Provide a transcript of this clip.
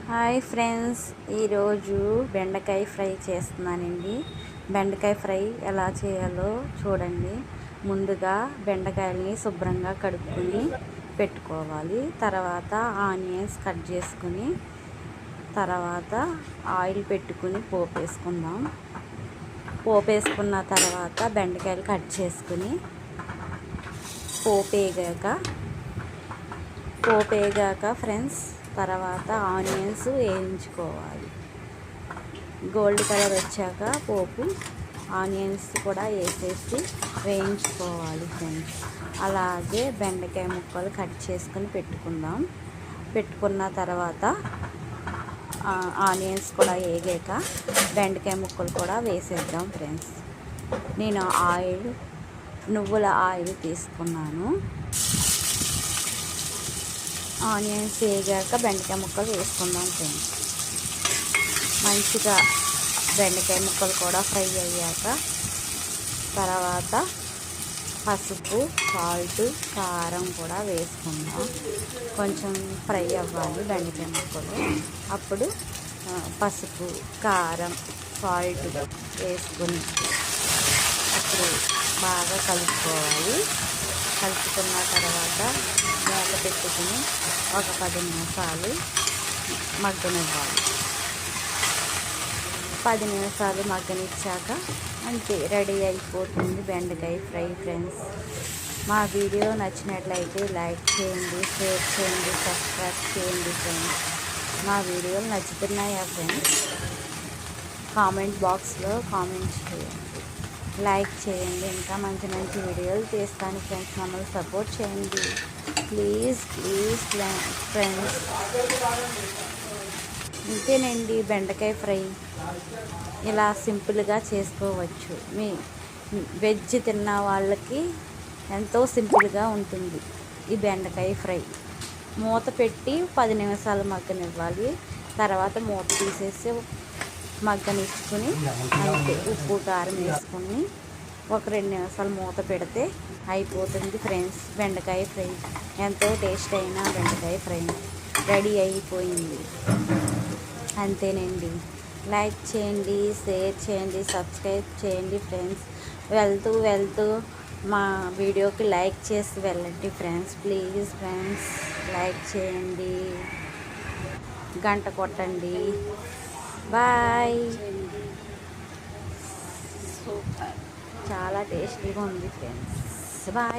Hi friends, ఈరోజు బెండకాయ fry చేస్తున్నానండి. బెండకాయ ఫ్రై ఎలా చేయాలో చూడండి. ముందుగా బెండకాయల్ని శుభ్రంగా కడుక్కొని పెట్టుకోవాలి. తర్వాత ఆనియన్స్ కట్ చేసుకుని తర్వాత ఆయిల్ పెట్టుకుని పోపు వేసుకుందాం. పోపు వేసుకున్న తర్వాత బెండకాయలు కట్ చేసుకుని పోపు వేగాక ఫ్రెండ్స్ తర్వాత ఆనియన్స్ వేయించుకోవాలి. గోల్డ్ కలర్ వచ్చాక పోపు ఆనియన్స్ కూడా వేసేసి వేయించుకోవాలి ఫ్రెండ్స్. అలాగే బెండకాయ ముక్కలు కట్ చేసుకుని పెట్టుకున్న తర్వాత ఆనియన్స్ కూడా వేగాక బెండకాయ ముక్కలు కూడా వేసేద్దాం ఫ్రెండ్స్. నేను నువ్వుల ఆయిల్ తీసుకున్నాను. ఆనియన్స్ వేగాక బెండకాయ ముక్కలు వేసుకుందాం ఫ్రెండ్స్. మంచిగా బెండకాయ ముక్కలు కూడా ఫ్రై అయ్యాక తర్వాత పసుపు, సాల్ట్, కారం కూడా వేసుకుందాం. కొంచెం ఫ్రై అవ్వాలి బెండకాయ ముక్కలు. అప్పుడు పసుపు, కారం, సాల్ట్ వేసుకొని అప్పుడు బాగా కలుపుకోవాలి. కలుపుకున్న తర్వాత మూత పెట్టుకుని ఒక 10 నిమిషాలు మగ్గనివ్వాలి. 10 నిమిషాలు మగ్గనిచ్చాక అంతే, రెడీ అయిపోతుంది బెండకాయ ఫ్రై ఫ్రెండ్స్. మా వీడియో నచ్చినట్లయితే లైక్ చేయండి, షేర్ చేయండి, సబ్స్క్రైబ్ చేయండి ఫ్రెండ్స్. మా వీడియోలు నచ్చుతున్నాయా ఫ్రెండ్స్? కామెంట్ బాక్స్లో కామెంట్ చేయండి, లైక్ చేయండి. ఇంకా మంచి మంచి వీడియోలు తీస్తాను ఫ్రెండ్స్. మమ్మల్ని సపోర్ట్ చేయండి ప్లీజ్ ఫ్రెండ్స్. ఇంతేనండి బెండకాయ ఫ్రై. ఇలా సింపుల్గా చేసుకోవచ్చు. మీ వెజ్ తిన్న వాళ్ళకి ఎంతో సింపుల్గా ఉంటుంది ఈ బెండకాయ ఫ్రై. మూత పెట్టి 10 నిమిషాలు మగ్గనివ్వాలి. తర్వాత మూత తీసేసి మగ్గనిచ్చుకుని అంతే, ఉప్పు కారం వేసుకుని ఒక 2 నిమిషాలు మూత పెడితే అయిపోతుంది ఫ్రెండ్స్. బెండకాయ ఫ్రై ఎంతో టేస్ట్ అయిన బెండకాయ ఫ్రై రెడీ అయిపోయింది. అంతేనండి. లైక్ చేయండి, షేర్ చేయండి, సబ్స్క్రైబ్ చేయండి ఫ్రెండ్స్. వెళ్తూ మా వీడియోకి లైక్ చేసి వెళ్ళండి ఫ్రెండ్స్. ప్లీజ్ ఫ్రెండ్స్, లైక్ చేయండి, గంట కొట్టండి. బాయ్. సూపర్, చాలా టేస్టీగా ఉంది ఫ్రెండ్స్. బాయ్.